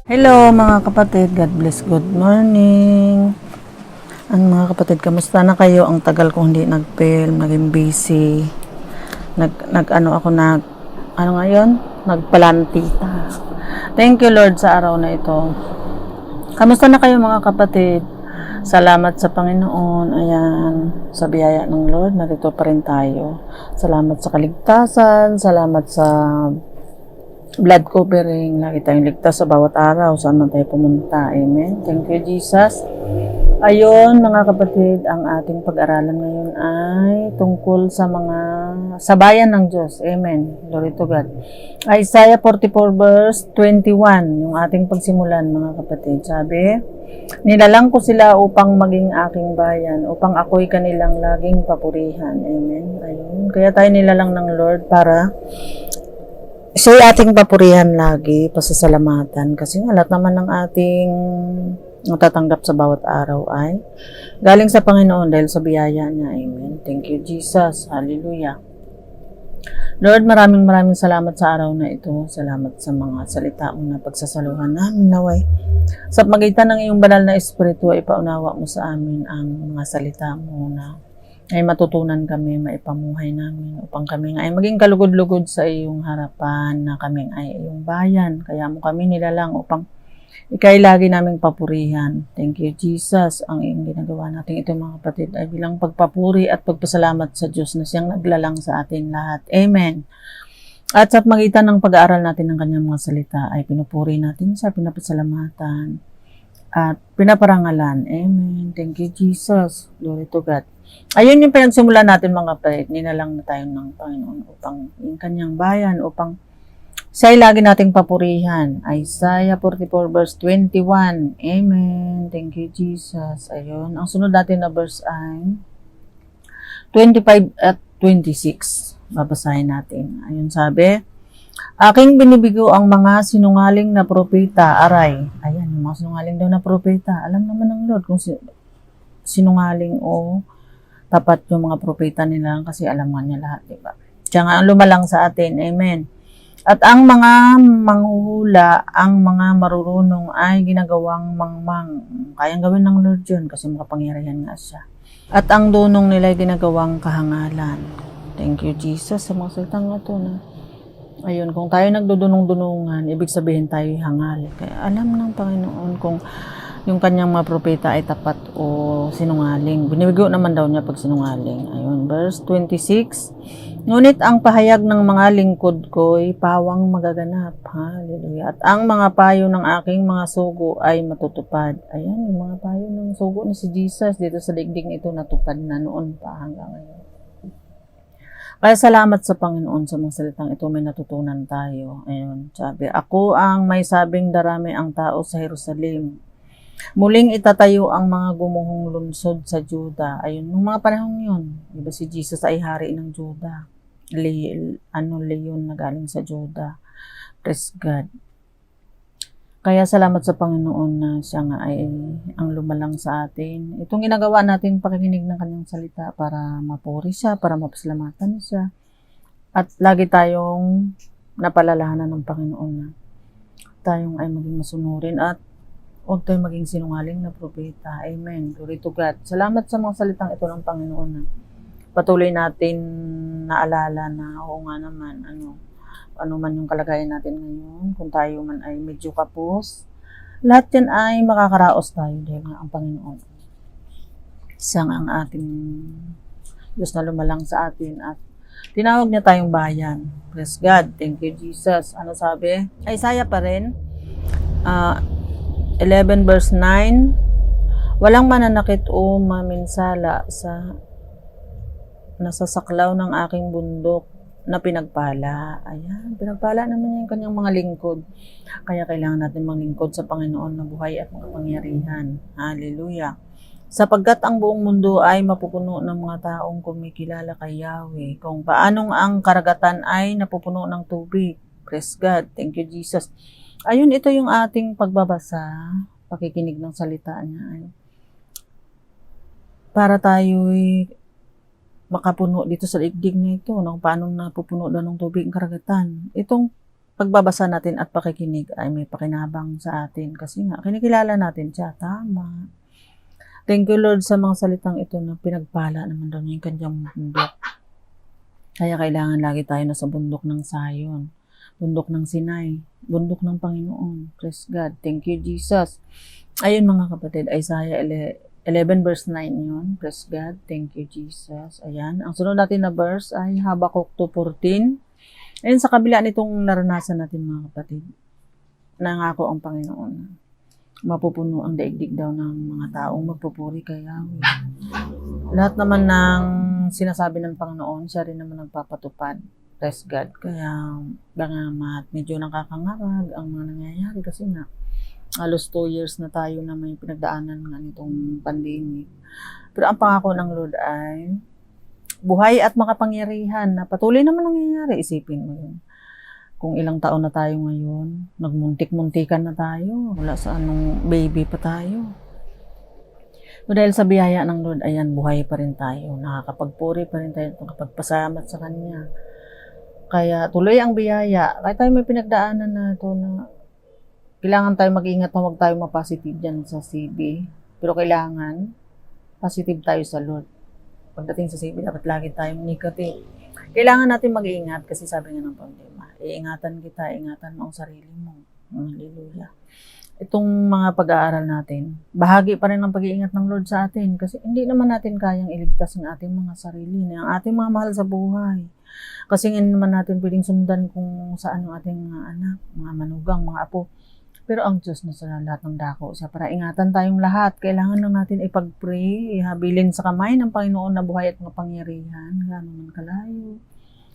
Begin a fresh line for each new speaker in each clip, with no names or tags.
Hello mga kapatid, God bless, good morning. Ang mga kapatid, kamusta na kayo? Ang tagal kong hindi nag-film, naging busy. Ano ngayon? Nagpalantita. Thank you Lord sa araw na ito. Kamusta na kayo mga kapatid? Salamat sa Panginoon. Ayan, sa biyaya ng Lord, narito pa rin tayo. Salamat sa kaligtasan, salamat sa blood covering, lagi tayong ligtas sa bawat araw, saan man tayo pumunta. Amen. Thank you, Jesus. Ayun, mga kapatid, ang ating pag-aralan ngayon ay tungkol sa bayan ng Diyos. Amen. Glory to God. Isaiah 44 verse 21, yung ating pagsimulan, mga kapatid. Sabi, nilalang ko sila upang maging aking bayan, upang ako'y kanilang laging papurihan. Amen. Ayun. Kaya tayo nilalang ng Lord para siya'y ating papurihan lagi, pasasalamatan. Kasi lahat naman ng ating natatanggap sa bawat araw ay galing sa Panginoon dahil sa biyaya niya. Amen. Thank you, Jesus. Hallelujah. Lord, maraming salamat sa araw na ito. Salamat sa mga salita mo na pagsasaluhan namin naway. Sa pagitan ng iyong banal na espiritu ay paunawa mo sa amin ang mga salita mo na ay matutunan kami, maipamuhay namin upang kami ay maging kalugod-lugod sa iyong harapan na kami ay iyong bayan. Kaya mo kami nilalang upang ikay lagi naming papurihan. Thank you, Jesus. Ang iyong ginagawa natin ito mga kapatid ay bilang pagpapuri at pagpasalamat sa Diyos na siyang naglalang sa atin lahat. Amen. At sa magitan ng pag-aaral natin ng kanyang mga salita ay pinupuri natin sa pinapasalamatan at pinaparangalan. Amen. Thank you, Jesus. Glory to God. Ayun yung pinagsimulan natin mga kapatid. Nilalang na tayo ng Panginoon upang yung kanyang bayan, upang siya'y lagi nating papurihan. Isaiah 44 verse 21. Amen. Thank you, Jesus. Ayun. Ang sunod natin na verse ay 25 at 26. Babasahin natin. Ayun sabi, aking binibigo ang mga sinungaling na propeta, aray. Ayan, yung mga sinungaling daw na propeta. Alam naman ng Lord kung sinungaling o tapat yung mga propeta nila kasi alam nga niya lahat, diba? Siya nga ang lumalang sa atin. Amen. At ang mga manghuhula, ang mga marurunong ay ginagawang mangmang. Kayang gawin ng Lord yun kasi makapangyarihan nga siya. At ang dunong nila ay ginagawang kahangalan. Thank you, Jesus, sa mga salitang ito na ayun, kung tayo nagdudunong-dunungan, ibig sabihin tayo hangal. Kaya alam ng Panginoon kung yung kanyang mga propeta ay tapat o sinungaling. Binibigo naman daw niya pag sinungaling. Ayun, verse 26. Ngunit ang pahayag ng mga lingkod ko ay pawang magaganap. Hallelujah. At ang mga payo ng aking mga sugo ay matutupad. Ayan, yung mga payo ng sugo ni si Jesus dito sa digdig ito natupad na noon pa hanggang ngayon. Kaya salamat sa Panginoon sa mga salitang ito, may natutunan tayo. Ayun, sabi, ako ang may sabing darami ang tao sa Jerusalem. Muling itatayo ang mga gumuhong lungsod sa Juda. Ayun, nung mga panahon yun, diba si Jesus ay hari ng Juda. Leon na galing sa Juda. Praise God. Kaya salamat sa Panginoon na siya nga ay ang lumalang sa atin. Itong ginagawa natin pakikinig ng kanyang salita para mapuri siya, para mapasalamatan siya. At lagi tayong napalalahanan ng Panginoon na tayong ay maging masunurin at huwag tayong maging sinungaling na propeta. Amen. Glory to God. Salamat sa mga salitang ito ng Panginoon na patuloy natin naalala na oo nga naman, ano man yung kalagayan natin ngayon, kung tayo man ay medyo kapos, lahat yan ay makakaraos tayo dahil nga ang Panginoon. Siyang ang ating Diyos na lumalang sa atin at tinawag niya tayong bayan. Praise God. Thank you, Jesus. Ano sabi? Isaiah pa rin. 11 verse 9, walang mananakit o maminsala sa nasasaklaw ng aking bundok na pinagpala. Ayan, pinagpala naman niya yung kanyang mga lingkod. Kaya kailangan natin manglingkod sa Panginoon na buhay at makapangyarihan. Hallelujah. Sapagkat ang buong mundo ay mapupuno ng mga taong kumikilala kay Yahweh. Kung paanong ang karagatan ay napupuno ng tubig. Praise God. Thank you, Jesus. Ayun, ito yung ating pagbabasa, pakikinig ng salita niya. Para tayo'y makapuno dito sa digdig na ito, paano napupuno daw ng tubig ang karagatan. Itong pagbabasa natin at pakikinig ay may pakinabang sa atin. Kasi nga, kinikilala natin siya. Tama. Thank you, Lord, sa mga salitang ito na pinagpala naman daw niya yung kanyang bundok. Kaya kailangan lagi tayo nasa bundok ng Zion, bundok ng Sinai, bundok ng Panginoon. Praise God. Thank you, Jesus. Ayun mga kapatid, Isaiah 11 verse 9 yun. Praise God. Thank you, Jesus. Ayan. Ang sunod natin na verse ay Habakkuk 2:14. Ayun, sa kabila nitong naranasan natin mga kapatid, nangako ang Panginoon. Mapupuno ang daigdig daw ng mga taong magpupuri kay Yahweh. Lahat naman ng sinasabi ng Panginoon, siya rin naman nagpapatupad. Praise God. Kaya bangamat medyo nakakangarag ang mga nangyayari kasi nga halos 2 years na tayo na may pinagdaanan nga nitong pandemic. Pero ang pangako ng Lord ay buhay at makapangyarihan na patuloy naman nangyayari. Isipin mo yun. Kung ilang taon na tayo ngayon, nagmuntik-muntikan na tayo, wala sa anong baby pa tayo. So, dahil sa biyaya ng Lord, ayan, buhay pa rin tayo, nakakapagpuri pa rin tayo, nakakapagpasalamat sa Kanya. Kaya tuloy ang biyaya, kahit tayo may pinagdaanan na ito na kailangan tayo mag-ingat na huwag tayo mapositive dyan sa CB, pero kailangan positive tayo sa Lord. Pagdating sa CB, dapat lagi tayong negative. Kailangan natin mag-iingat kasi sabi nga ng problema, iingatan kita, ingatan mo ang sarili mo. Hallelujah. Itong mga pag-aaral natin, bahagi pa rin ng pag-iingat ng Lord sa atin kasi hindi naman natin kayang iligtas ang ating mga sarili, ang ating mga mahal sa buhay. Kasi hindi naman natin pwedeng sundan kung saan ang ating mga anak, mga manugang, mga apo. Pero ang Diyos na sa lahat ng dako siya para ingatan tayong lahat. Kailangan lang natin ipag-pray, ihabilin sa kamay ng Panginoon na buhay at mapangyarihan. Gano'n man kalayo.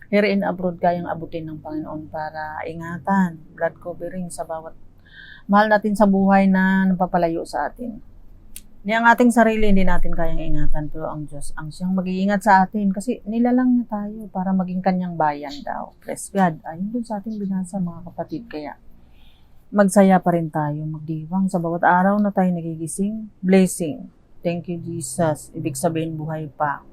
Here in abroad, kayang abutin ng Panginoon para ingatan, blood covering sa bawat mahal natin sa buhay na napapalayo sa atin. Hindi ang ating sarili, hindi natin kayang ingatan. Pero ang Diyos, ang siyang mag-iingat sa atin kasi nilalang niya tayo para maging kanyang bayan daw. Praise God. Ayun dun sa ating binasa mga kapatid. Kaya magsaya pa rin tayo, magdiwang sa bawat araw na tayo nagigising. Blessing. Thank you, Jesus. Ibig sabihin, buhay pa.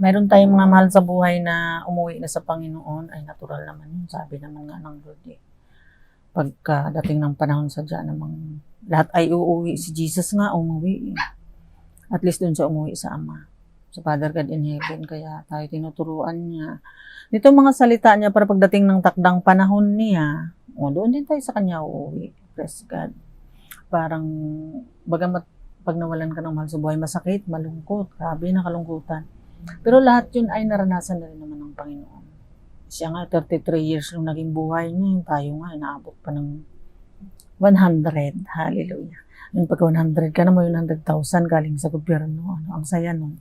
Mayroon tayong mga mahal sa buhay na umuwi na sa Panginoon. Ay, natural naman yun. Sabi naman nga ng Lord eh. Pagkadating ng panahon sa dyan, namang lahat ay uuwi. Si Jesus nga umuwi. At least dun siya umuwi sa Ama. Sa Father God in Heaven. Kaya tayo tinuturuan niya. Dito mga salita niya para pagdating ng takdang panahon niya, doon din tayo sa Kanya uuwi. Praise God. Parang, bagamat pag nawalan ka ng mahal sa buhay, masakit, malungkot, grabe na kalungkutan. Pero lahat yun ay naranasan na rin naman ng Panginoon. Siya nga, 33 years nung naging buhay niya, yung tayo nga, inaabot pa ng 100. Hallelujah. Yung pagka 100 ka na, may 100,000 galing sa gobyerno. Ang saya nun.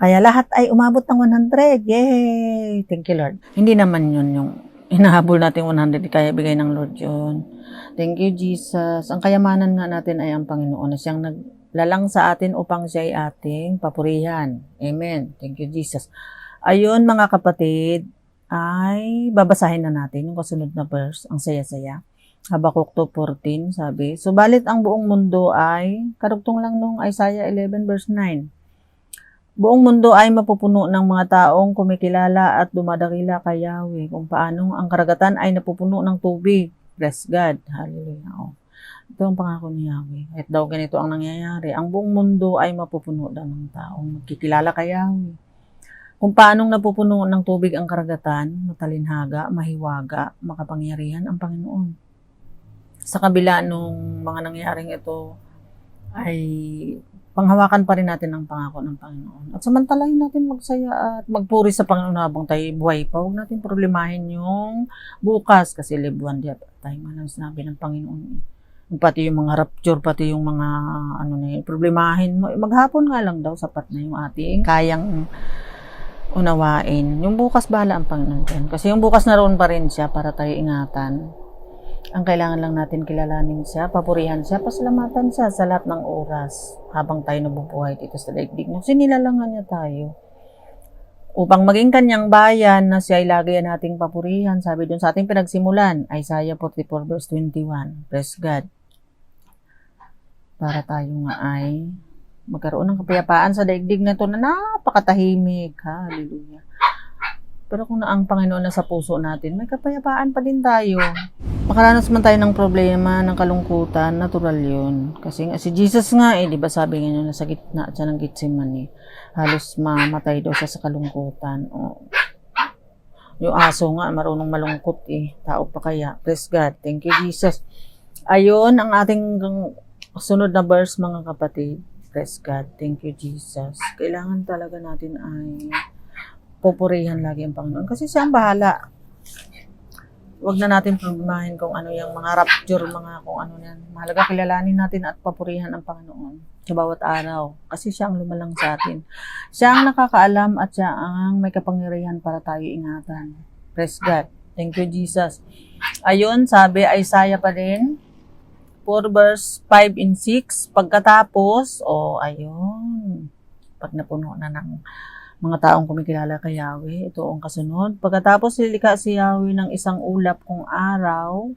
Kaya lahat ay umabot ng 100. Yay! Thank you, Lord. Hindi naman yun yung inahabol natin 100, kaya bigay ng Lord yun. Thank you, Jesus. Ang kayamanan nga natin ay ang Panginoon na siyang naglalang sa atin upang siya ay ating papurihan. Amen. Thank you, Jesus. Ayun, mga kapatid, ay babasahin na natin yung kasunod na verse. Ang saya-saya. Habakkuk 2:14, sabi, subalit ang buong mundo ay, karugtong lang nung Isaiah 11 verse 9, buong mundo ay mapupuno ng mga taong kumikilala at dumadakila kay Yahweh kung paano ang karagatan ay napupuno ng tubig. Bless God. Hallelujah. Oh. Ito ang pangako ni Yahweh. Kahit daw ganito ang nangyayari, ang buong mundo ay mapupuno daw ng taong magkikilala kay Yahweh. Kung paanong napupuno ng tubig ang karagatan, matalinhaga, mahiwaga, makapangyarihan ang Panginoon. Sa kabila nung mga nangyaring ito ay panghawakan pa rin natin ang pangako ng Panginoon. At samantalahin natin magsaya at magpuri sa Panginoon habang tayo buhay pa. Huwag natin problemahin yung bukas kasi libuan diya tayo man ang sinabi ng Panginoon. Pati yung mga rapture, pati yung mga problemahin mo. Maghapon nga lang daw, sapat na yung ating kayang unawain. Yung bukas bahala ang Panginoon. Kasi yung bukas naroon pa rin siya para tayo ingatan. Ang kailangan lang natin kilalanin siya, papurihan siya, pasalamatan siya sa lahat ng oras habang tayo nabubuhay dito sa daigdig. Sinilalangan niya tayo upang maging kanyang bayan na siya ay lagi nating papurihan. Sabi dun sa ating pinagsimulan, Isaiah 44 verse 21. Praise God. Para tayo nga ay magkaroon ng kapayapaan sa daigdig na ito na napakatahimik. Hallelujah. Pero kung na ang Panginoon na sa puso natin, may kapayapaan pa din tayo. Makaranas man tayo ng problema, ng kalungkutan, natural yun. Kasi nga, si Jesus nga di ba sabi nga nasa gitna siya ng Getsemani, halos mamatay daw siya sa kalungkutan. Yung aso nga, marunong malungkot tao pa kaya. Praise God. Thank you, Jesus. Ayun, ang ating sunod na verse, mga kapatid. Praise God. Thank you, Jesus. Kailangan talaga natin ay pupurihan lagi ang Panginoon. Kasi siya ang bahala. Huwag na natin problemahin kung ano yung mga rapture, mga kung ano yan. Mahalaga kilalanin natin at papurihan ang Panginoon sa bawat araw. Kasi siya ang lumalang sa atin. Siya ang nakakaalam at siya ang may kapangyarihan para tayo ingatan. Praise God. Thank you, Jesus. Ayun, sabi, Isaiah pa rin. 4 verse 5 and 6. Pagkatapos, ayun. Pag napuno na ng mga taong kumikilala kay Yahweh, ito ang kasunod. Pagkatapos lilikha si Yahweh ng isang ulap kung araw,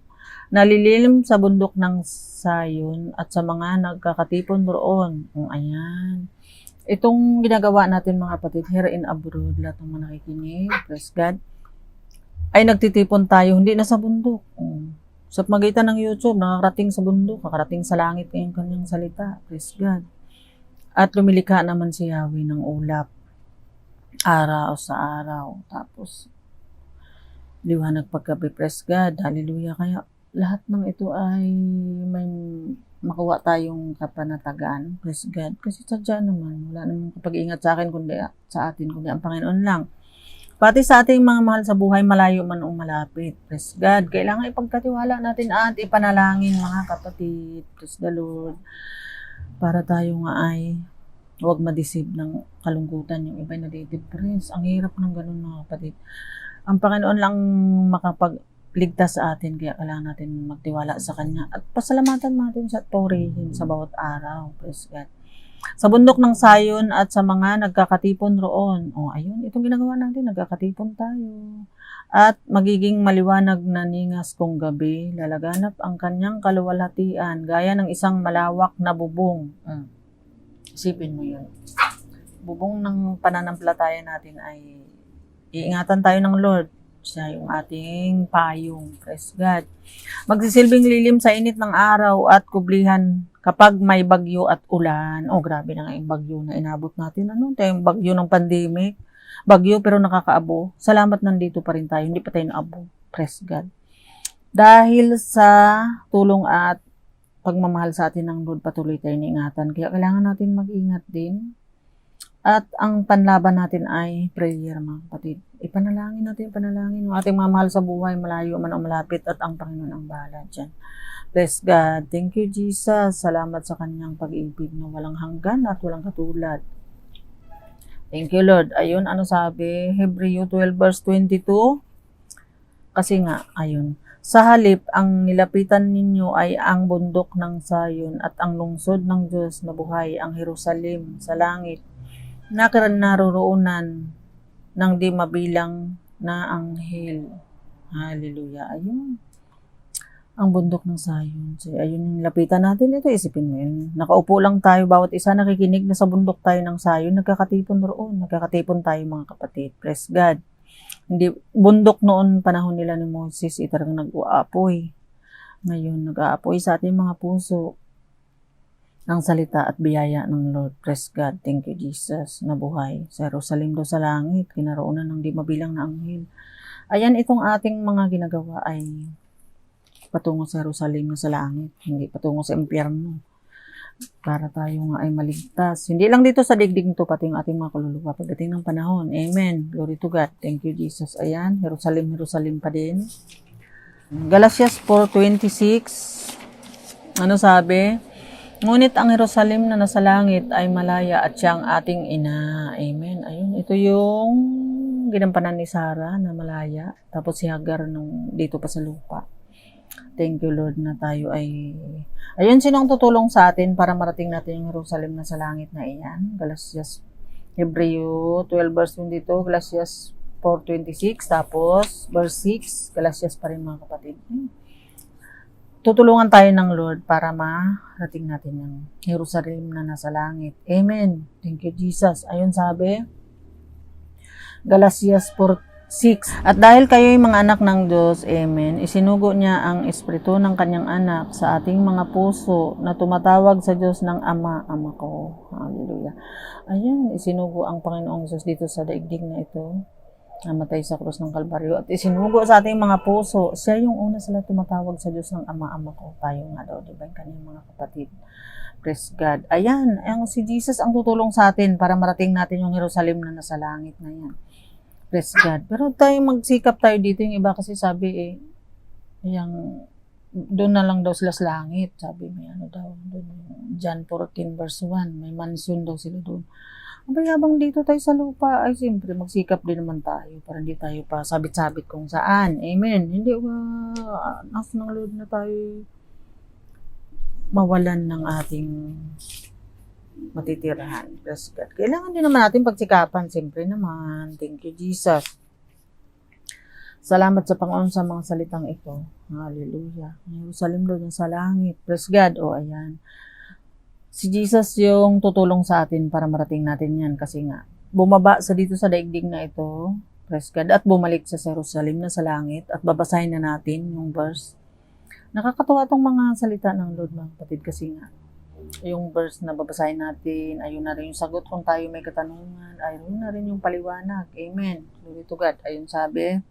nalilim sa bundok ng Sayon at sa mga nagkakatipon roon. Ayan. Itong ginagawa natin mga kapatid, here in abroad, lahat ng mga nakikinig, praise God, ay nagtitipon tayo, hindi na sa bundok. Sa magitan ng YouTube, nakakarating sa bundok, nakakarating sa langit ngayong kanyang salita, praise God. At lumilikha naman si Yahweh ng ulap, araw sa araw. Tapos, liwanag paggabi, praise God, hallelujah. Kaya, lahat ng ito ay may makuha tayong kapanatagan, praise God. Kasi sadya naman, wala namang kapag-ingat sa akin, kundi sa atin, kundi ang Panginoon lang. Pati sa ating mga mahal sa buhay, malayo man o malapit, praise God. Kailangan ipagkatiwala natin at ipanalangin, mga kapatid, praise the Lord. Para tayo nga ay huwag ma-deceive ng kalungkutan, yung iba na nade-depress. Ang hirap ng ganun, mga kapatid. Ang Panginoon lang makapagligtas sa atin, kaya kailangan natin magtiwala sa Kanya. At pasalamatan natin siya at purihin sa bawat araw. Praise God. Sa bundok ng Sayon at sa mga nagkakatipon roon. Ayun, itong ginagawa natin, nagkakatipon tayo. At magiging maliwanag na ningas kung gabi, lalaganap ang kanyang kaluwalhatian, gaya ng isang malawak na bubong. Isipin mo yun. Bubong ng pananampalataya natin ay iingatan tayo ng Lord. Siya yung ating payong. Praise God. Magsisilbing lilim sa init ng araw at kublihan kapag may bagyo at ulan. Grabe na nga yung bagyo na inabot natin. Ito yung bagyo ng pandemic. Bagyo pero nakakaabo. Salamat nandito pa rin tayo. Hindi pa tayo naabo. Praise God. Dahil sa tulong at pagmamahal sa atin ng Lord, patuloy tayo niingatan. Kaya kailangan natin mag-ingat din. At ang panlaban natin ay prayer, mga kapatid. Ipanalangin natin, yung ating mga mahal sa buhay, malayo man o malapit, at ang Panginoon ang bahala dyan. Bless God. Thank you, Jesus. Salamat sa kanyang pag-ibig na walang hanggan at walang katulad. Thank you, Lord. Ayun, ano sabi? Hebreo 12 verse 22. Kasi nga, ayun. Sa halip, ang nilapitan ninyo ay ang bundok ng Sayon at ang lungsod ng Diyos na buhay, ang Jerusalem sa langit, na naroroonan ng di mabilang na anghel. Hallelujah. Ayun. Ang bundok ng Sayon. So, ayun yung lapitan natin. Ito, isipin mo yun. Nakaupo lang tayo, bawat isa nakikinig na sa bundok tayo ng Sayon. Nagkakatipon roon. Nagkakatipon tayo, mga kapatid. Praise God. Hindi, bundok noon, panahon nila ni Moses, talagang nag-aapoy. Ngayon, nag-aapoy sa ating mga puso ng salita at biyaya ng Lord. Praise God. Thank you, Jesus, na buhay. Sa Jerusalem daw sa langit, kinaroonan ng di mabilang na anghel. Ayan, itong ating mga ginagawa ay patungo sa Jerusalem na sa langit, hindi patungo sa impyerno. Para tayo nga ay maligtas. Hindi lang dito sa digdig to, pati yung ating mga kaluluwa pagdating ng panahon. Amen. Glory to God. Thank you, Jesus. Ayan, Jerusalem pa din. Galatians 4:26. Ano sabi? Ngunit ang Jerusalem na nasa langit ay malaya at siyang ating ina. Amen. Ayun, ito yung ginampanan ni Sarah na malaya. Tapos si Hagar nung dito pa sa lupa. Thank you, Lord, na tayo ay... Ayun, sinong tutulong sa atin para marating natin yung Jerusalem na sa langit na iyan? Galatians, Hebreo 12 verse 22, Galatians 4:26, tapos verse 6, Galatians pa rin, mga kapatid. Tutulungan tayo ng Lord para marating natin yung Jerusalem na nasa langit. Amen. Thank you, Jesus. Ayun sabi, Galatians 6. At dahil kayo'y mga anak ng Diyos, Amen, isinugo niya ang Espiritu ng kanyang anak sa ating mga puso na tumatawag sa Diyos ng Ama, Ama ko. Hallelujah. Ayan, isinugo ang Panginoong Diyos dito sa daigdig na ito. Namatay sa krus ng Kalbaryo at isinugo sa ating mga puso. Siya yung una sila tumatawag sa Diyos ng Ama, Ama ko. Tayo nga daw, diba? Yung kanyang mga kapatid. Praise God. Ayan, ang si Jesus ang tutulong sa atin para marating natin yung Jerusalem na nasa langit na yan. Praise God. Pero tayo magsikap tayo dito. Yung iba kasi sabi yung doon na lang daw sila sa langit. Sabi may ano daw, doon, John 14 verse 1, may mansion daw sila doon. Habang dito tayo sa lupa, ay siyempre magsikap din naman tayo para hindi tayo pa sabit-sabit kung saan. Amen. Hindi ask ng Lord na tayo mawalan ng ating matitirahan. Praise God. Kailangan din naman natin pagsikapan. Siyempre naman. Thank you, Jesus. Salamat sa Panginoon sa mga salitang ito. Hallelujah. Jerusalem doon sa langit. Praise God. O, ayan. Si Jesus yung tutulong sa atin para marating natin yan. Kasi nga, bumaba sa dito sa daigdig na ito. Praise God. At bumalik sa Jerusalem na sa langit. At babasahin na natin yung verse. Nakakatawa tong mga salita ng Lord, mga kapatid. Kasi nga, yung verse na babasahin natin, ayun na rin yung sagot kung tayo may katanungan, ayun na rin yung paliwanag. Amen. Glory to God. Ayun sabi,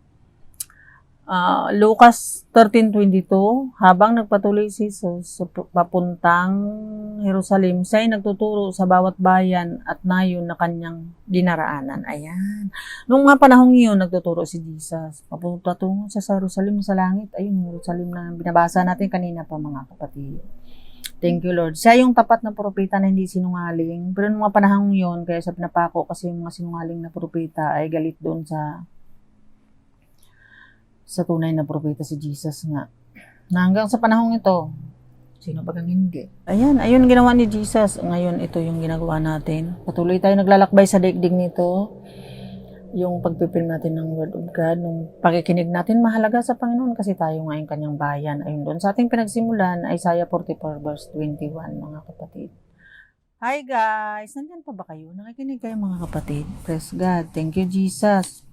Lucas 13:22, habang nagpatuloy si Jesus papuntang Jerusalem, siya ay nagtuturo sa bawat bayan at nayon na kanyang dinaraanan. Ayan. Nung mga panahong iyon, nagtuturo si Jesus. Papunta tungo sa Jerusalem sa langit. Ayun, Jerusalem na binabasa natin kanina pa, mga kapatid. Thank you, Lord. Siya yung tapat na propeta na hindi sinungaling. Pero nung mga panahong yun, kaya sa pinapako kasi yung mga sinungaling na propeta ay galit doon sa tunay na propeta si Jesus nga. Na hanggang sa panahong ito, sino ba kang hindi? Ayan, ayun ginawa ni Jesus. Ngayon, ito yung ginagawa natin. Patuloy tayo naglalakbay sa daigdig nito. Yung pagpipil natin ng Word of God, nung pakikinig natin mahalaga sa Panginoon kasi tayo nga yung kanyang bayan. Ayun doon sa ating pinagsimulan, Isaiah 44 verse 21, mga kapatid. Hi guys! Nandyan pa ba kayo? Nakikinig kayo, mga kapatid? Praise God. Thank you, Jesus.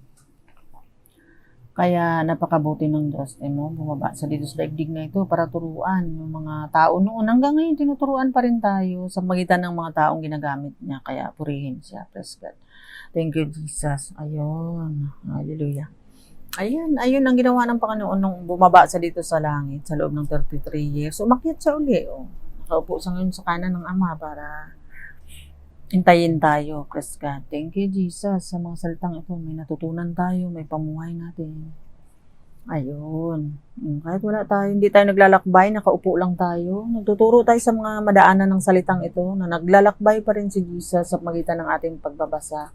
Kaya napakabuti ng Diyos. Bumaba sa dito sa daigdig na ito para turuan yung mga tao noon. Hanggang ngayon, tinuturuan pa rin tayo sa magitan ng mga taong ginagamit niya. Kaya purihin siya. Praise God. Thank you, Jesus. Ayun. Hallelujah. Ayun ang ginawa ng Panginoon nung bumaba sa dito sa langit sa loob ng 33 years. Umakyat siya uli. Nakaupo siya ngayon sa kanan ng Ama para hintayin tayo. Praise God. Thank you, Jesus. Sa mga salitang ito, may natutunan tayo, may pamuhay natin. Ayun. Kahit wala tayo, hindi tayo naglalakbay, nakaupo lang tayo. Nagtuturo tayo sa mga madaanan ng salitang ito na naglalakbay pa rin si Jesus sa magitan ng ating pagbabasa.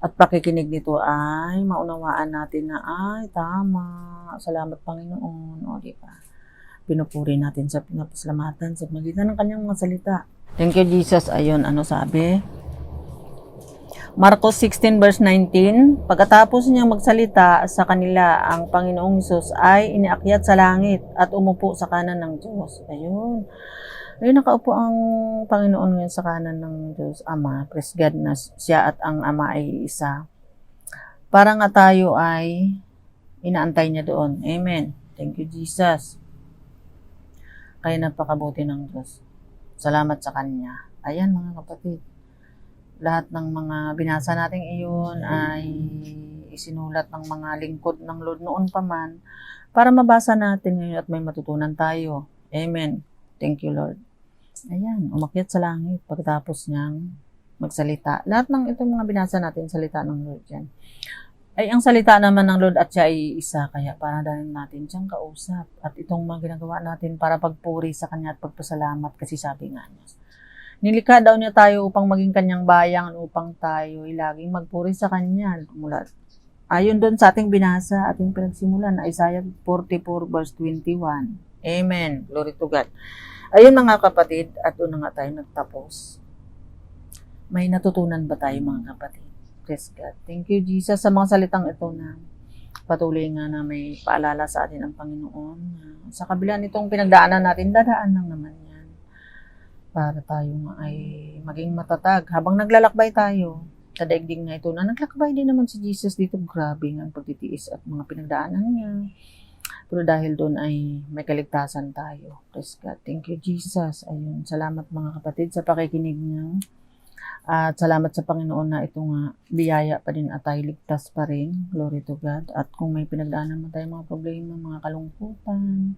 At pakikinig nito ay maunawaan natin na ay tama. Salamat, Panginoon. O, diba? Pinupuri natin sa pinapasalamatan sa magitan ng kanyang mga salita. Thank you, Jesus. Ayun, ano sabi? Marcos 16 verse 19, pagkatapos niyang magsalita sa kanila, ang Panginoong Hesus ay iniakyat sa langit at umupo sa kanan ng Diyos. Ayun. Ayun, nakaupo ang Panginoon ngayon sa kanan ng Diyos Ama. Praise God na siya at ang Ama ay isa. Para nga tayo ay inaantay niya doon. Amen. Thank you, Jesus. Kaya napakabuti ng Diyos. Salamat sa Kanya. Ayan, mga kapatid. Lahat ng mga binasa natin iyon ay isinulat ng mga lingkod ng Lord noon pa man para mabasa natin ngayon at may matutunan tayo. Amen. Thank you, Lord. Ayan, umakyat sa langit pagkatapos niyang magsalita. Lahat ng itong mga binasa natin, salita ng Lord yan. Ay, ang salita naman ng Lord at siya ay isa, kaya para dahil natin siyang kausap. At itong mga ginagawa natin para pagpuri sa Kanya at pagpasalamat kasi sabi nga niya, nilikha daw niya tayo upang maging Kanyang bayan, upang tayo ay laging magpuri sa Kanya. Ayon doon sa ating binasa, ating pinagsimulan, Isaiah 44 verse 21. Amen. Glory to God. Ayun, mga kapatid, at doon na nga tayo nagtapos. May natutunan ba tayo, mga kapatid? Praise God. Thank you, Jesus, sa mga salitang ito na patuloy nga na may paalala sa atin ang Panginoon. Sa kabila nitong pinagdaanan natin, dadaan lang naman yan. Para tayo nga ay maging matatag. Habang naglalakbay tayo, sa daigdig na ito na naglakbay din naman si Jesus dito. Grabe nga ang pagtitiis at mga pinagdaanan niya. Pero dahil doon ay may kaligtasan tayo. Praise God. Thank you, Jesus. Ayun. Salamat mga kapatid sa pakikinig niyo. At salamat sa Panginoon na ito nga biyaya pa din at tayo ligtas pa rin. Glory to God. At kung may pinagdaanan man tayo mga problema, mga kalungkutan,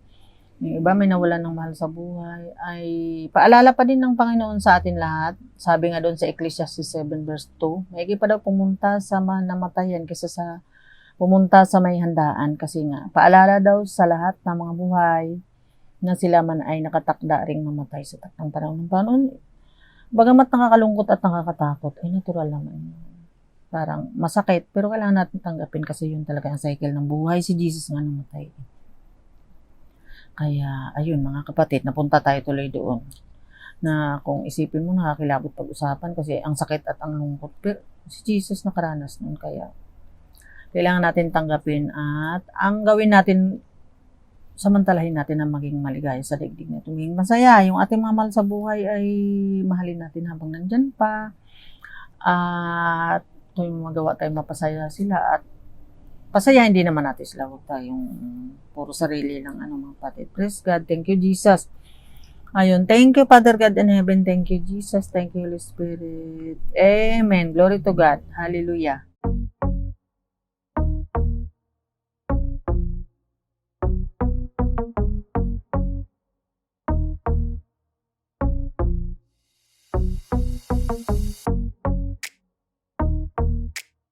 yung iba may nawalan ng mahal sa buhay, ay paalala pa din ng Panginoon sa atin lahat. Sabi nga doon sa Ecclesiastes 7 verse 2, maigi pa daw pumunta sa namatayan kaysa sa pumunta sa may handaan. Kasi nga, paalala daw sa lahat ng mga buhay na sila man ay nakatakda ring mamatay sa takdang panahon ng Panginoon. Bagamat nakakalungkot at nakakatakot, ay natural naman. Parang masakit, pero kailangan natin tanggapin kasi yun talaga ang cycle ng buhay. Si Jesus nga namatay. Kaya, ayun mga kapatid, napunta tayo tuloy doon. Na kung isipin mo, nakakilabot pag-usapan kasi ang sakit at ang lungkot. Pero si Jesus nakaranas nun, kaya kailangan natin tanggapin at ang gawin natin, samantalahin natin na maging maligaya sa daigdig na ito. Maging masaya. Yung ating mga mahal sa buhay ay mahalin natin habang nandyan pa. At kung magawa tayo mapasaya sila at pasaya, hindi naman natin sila. Huwag tayong puro sarili lang, mga kapatid. Praise God. Thank you, Jesus. Ayun. Thank you, Father God in heaven. Thank you, Jesus. Thank you, Holy Spirit. Amen. Glory to God. Hallelujah.